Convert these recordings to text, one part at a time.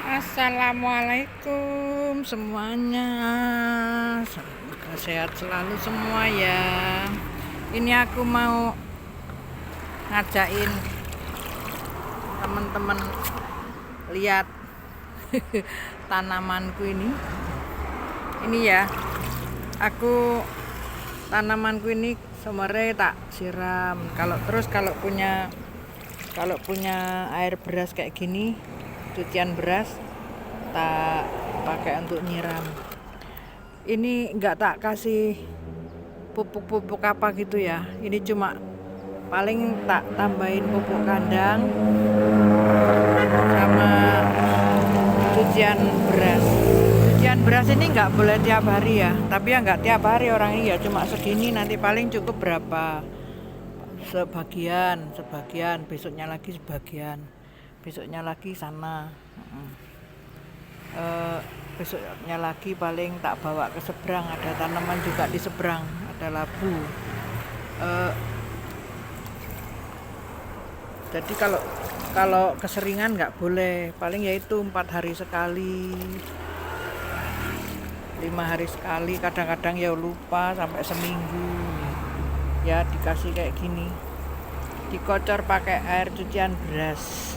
Assalamualaikum semuanya. Semoga sehat selalu semua ya. Ini aku mau ngajakin teman-teman lihat tanamanku ini. Ini ya. Tanamanku ini sebenarnya tak siram. Kalau punya air beras kayak gini, cucian beras tak pakai untuk nyiram. Ini enggak tak kasih pupuk-pupuk apa gitu ya. Ini cuma paling tak tambahin pupuk kandang sama cucian beras. Cucian beras ini enggak boleh tiap hari ya, tapi ya enggak tiap hari orang ini ya, cuma segini, nanti paling cukup berapa, sebagian, besoknya lagi sebagian, besoknya lagi sana, besoknya lagi paling tak bawa ke seberang, ada tanaman juga di seberang, ada labu. Jadi kalau keseringan nggak boleh, paling yaitu 4 hari sekali, 5 hari sekali, kadang-kadang ya lupa sampai seminggu ya, dikasih kayak gini, dikocor pakai air cucian beras.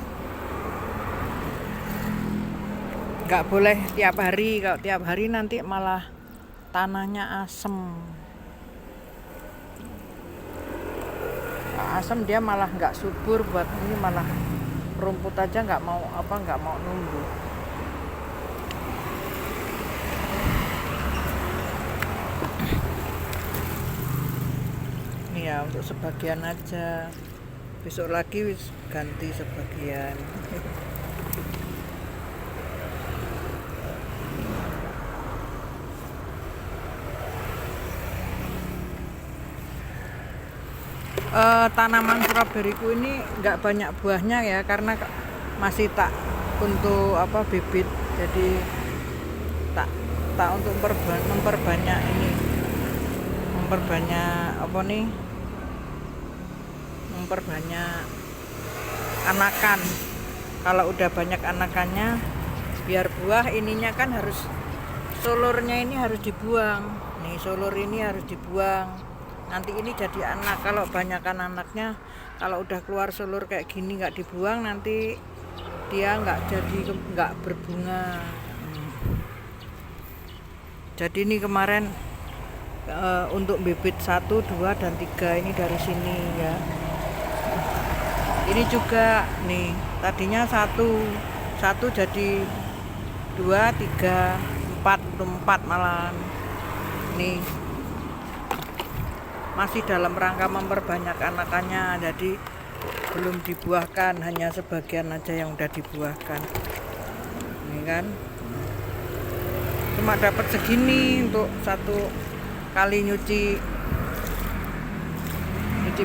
Nggak boleh tiap hari, kalau tiap hari nanti malah tanahnya asem. Asem dia malah nggak subur, buat ini malah rumput aja nggak mau numbuh. Ini ya untuk sebagian aja, besok lagi ganti sebagian. Tanaman stroberiku ini nggak banyak buahnya ya, karena masih tak untuk bibit, jadi tak untuk memperbanyak anakan. Kalau udah banyak anakannya, biar buah ininya kan sulurnya ini harus dibuang. Nih, sulur ini harus dibuang. Nanti ini jadi anak. Kalau banyakkan anaknya, kalau udah keluar sulur kayak gini nggak dibuang, nanti dia nggak berbunga. Jadi ini kemarin untuk bibit 1, 2, dan 3 ini dari sini ya. Ini juga nih, tadinya satu jadi 2, 3, 4 malah. Nih masih dalam rangka memperbanyak anakannya, jadi belum dibuahkan, hanya sebagian aja yang udah dibuahkan. Ini kan cuma dapat segini untuk 1 kali nyuci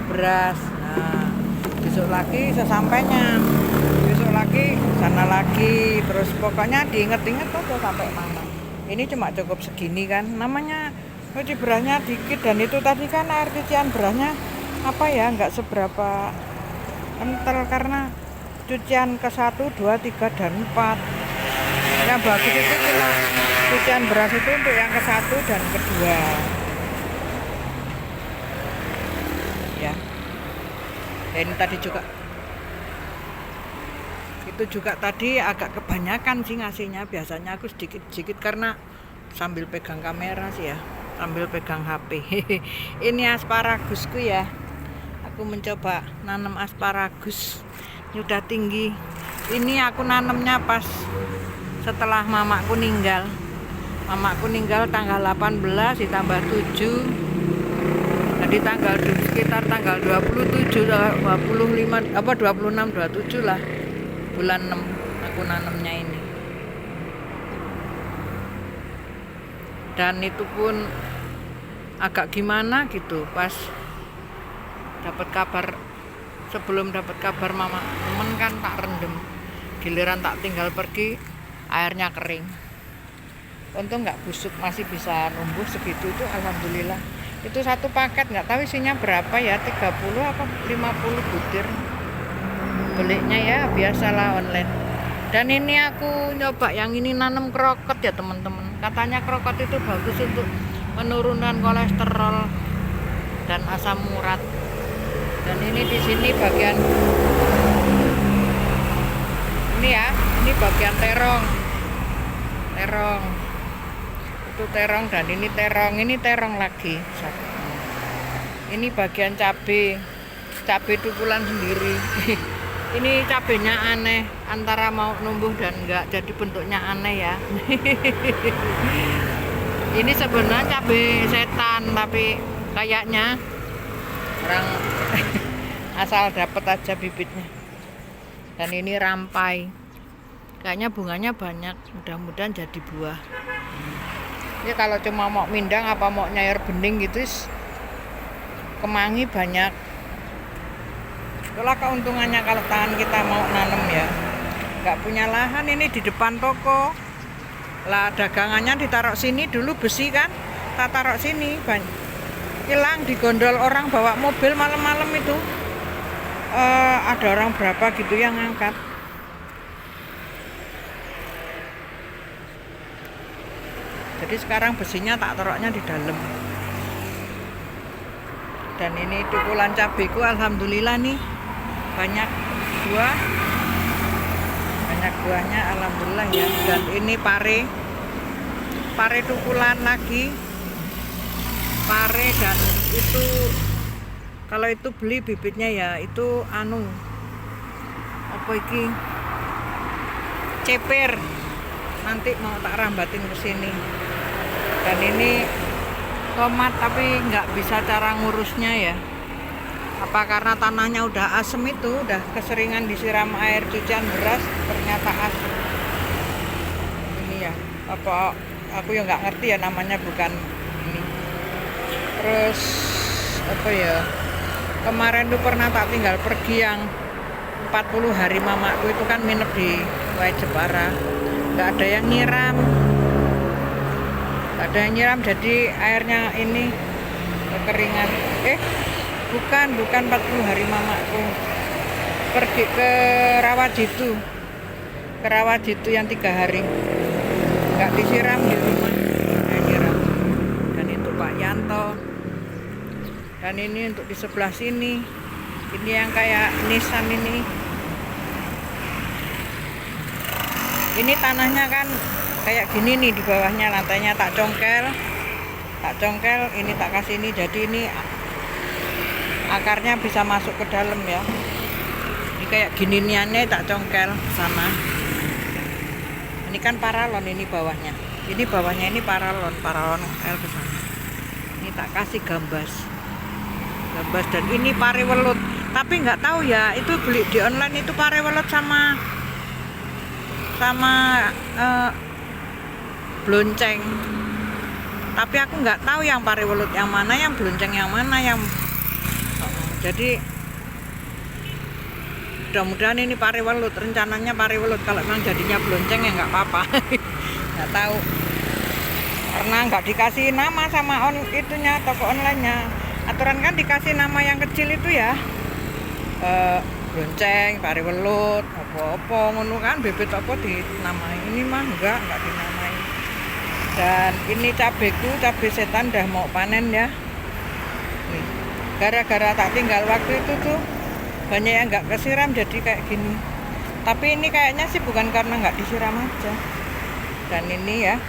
beras. Nah, besok lagi sesampainya, besok lagi sana lagi, terus pokoknya diinget-inget tuh sampai mana. Ini cuma cukup segini kan, namanya cuci berasnya dikit, dan itu tadi kan air cucian berasnya nggak seberapa kental, karena cucian ke 1, 2, 3, dan 4. Yang bagus itu cuma cucian beras itu untuk yang ke 1 dan ke-2 ya. Ini tadi juga tadi agak kebanyakan sih ngasihnya, biasanya aku sedikit karena sambil pegang kamera sih ya, sambil pegang HP. Ini asparagusku ya, aku mencoba nanam asparagus. Ini udah tinggi. Ini aku nanamnya pas setelah mamaku ninggal tanggal 18 ditambah 7, jadi sekitar tanggal 27, 25, 26, 27 lah, bulan 6 aku nanamnya ini. Dan itu pun agak gimana gitu, pas sebelum dapat kabar mama temen kan tak rendem, giliran tak tinggal pergi airnya kering. Untung nggak busuk, masih bisa numbuh segitu, itu alhamdulillah. Itu 1 paket, nggak tahu isinya berapa ya, 30 apa 50 butir. Belinya ya biasalah online. Dan ini aku nyoba yang ini nanam krokot ya teman-teman. Katanya krokot itu bagus untuk menurunkan kolesterol dan asam urat. Dan ini di sini bagian ini ya, ini bagian terong. Itu terong dan ini terong lagi. Ini bagian cabai tukulan sendiri. Ini cabenya aneh, antara mau numbuh dan enggak, jadi bentuknya aneh ya. Ini sebenarnya cabai setan, tapi kayaknya orang asal dapat aja bibitnya. Dan ini rampai, kayaknya bunganya banyak, mudah-mudahan jadi buah. Ya kalau cuma mau mindang apa mau nyair bening gitu, kemangi banyak. Itulah keuntungannya kalau tangan kita mau nanam ya. Nggak punya lahan, ini di depan toko. Lah dagangannya ditaruh sini dulu, besi kan, tak taruh sini, hilang digondol orang bawa mobil malam-malam itu. Ada orang berapa gitu yang ngangkat. Jadi sekarang besinya tak taruhnya di dalam. Dan ini tukulan cabeku alhamdulillah nih. Banyak buahnya alhamdulillah ya. Dan ini pare tukulan lagi, dan itu kalau itu beli bibitnya ya itu apa iki, ceper, nanti mau tak rambatin ke sini. Dan ini tomat tapi nggak bisa cara ngurusnya ya. Apa karena tanahnya udah asem, itu udah keseringan disiram air cucian beras, ternyata asem. Ini ya, apa aku ya nggak ngerti ya, namanya bukan ini. Terus apa ya, kemarin tuh pernah tak tinggal pergi yang 40 hari mamaku itu kan nginep di Wai Jepara, nggak ada yang nyiram, jadi airnya ini kekeringan. Bukan 40 hari mamaku pergi ke Rawajitu yang 3 hari nggak disiram di rumah, nyiram. Dan itu Pak Yanto. Dan ini untuk di sebelah sini, ini yang kayak Nissan ini tanahnya kan kayak gini nih, di bawahnya lantainya tak congkel, ini tak kasih ini, jadi ini akarnya bisa masuk ke dalam ya. Ini kayak gini niannya tak congkel sana. Ini kan paralon, ini bawahnya. Ini paralon L ke sana. Ini tak kasih gambas dan ini pare welut. Tapi nggak tahu ya, itu beli di online itu pare welut sama blonceng. Tapi aku nggak tahu yang pare welut yang mana, yang blonceng yang mana, jadi mudah-mudahan ini pare welut, rencananya pare welut. Kalau memang jadinya blonceng ya nggak apa-apa. Nggak tahu, karena nggak dikasih nama sama toko online-nya. Aturan kan dikasih nama yang kecil itu ya, blonceng, pare welut, apa-apa ngono kan, bebek apa dinamai. Ini mah enggak dinamai. Dan ini cabai setan udah mau panen ya. Nih, gara-gara tak tinggal waktu itu tuh banyak yang nggak kesiram jadi kayak gini. Tapi ini kayaknya sih bukan karena nggak disiram aja. Dan ini ya,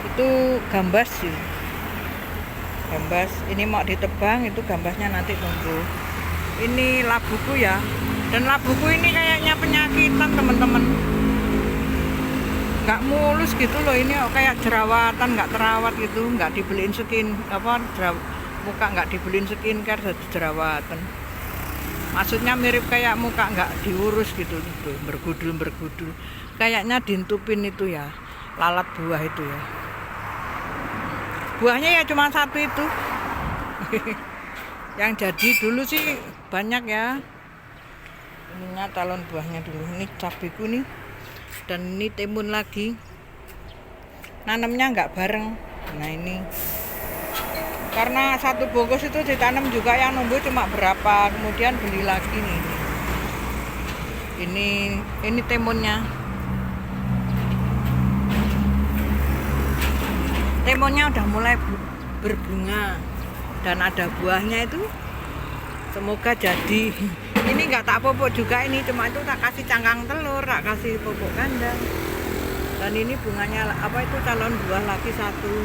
itu gambas sih. Ini mau ditebang, itu gambasnya nanti tumbuh. Ini labuku ya, dan labuku ini kayaknya penyakitan teman-teman, nggak mulus gitu loh. Ini kayak jerawatan, nggak terawat gitu, nggak dibeliin muka nggak dibeliin skincare, jadi jerawatan. Maksudnya mirip kayak muka nggak diurus gitu, bergudul. Kayaknya dintupin itu ya, lalat buah itu ya. Buahnya ya cuma satu itu. Yang jadi dulu sih banyak ya. Ininya talon buahnya dulu. Ini cabaiku nih. Dan ini timun lagi. Nanamnya nggak bareng. Nah ini. Karena satu bungkus itu ditanam juga yang numbuh cuma berapa, kemudian beli lagi nih. Ini timunnya. Timunnya udah mulai berbunga dan ada buahnya itu. Semoga jadi. Ini nggak tak pupuk juga ini, cuma itu tak kasih cangkang telur, tak kasih pupuk kandang. Dan ini bunganya apa itu calon buah lagi satu.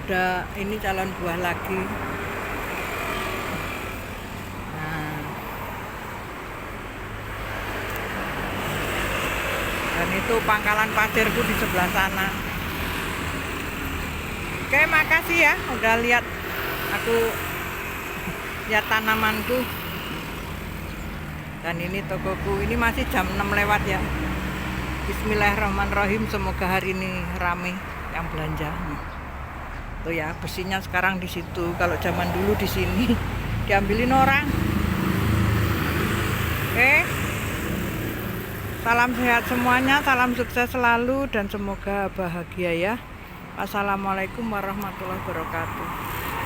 Ada ini calon buah lagi. Nah. Dan itu pangkalan pasirku di sebelah sana. Oke, makasih ya udah lihat aku lihat tanamanku. Dan ini tokoku, ini masih jam 6 lewat ya. Bismillahirrahmanirrahim, semoga hari ini rame yang belanja. Tuh ya, besinya sekarang di situ. Kalau zaman dulu di sini diambilin orang. Oke. Salam sehat semuanya, salam sukses selalu dan semoga bahagia ya. Assalamualaikum warahmatullahi wabarakatuh.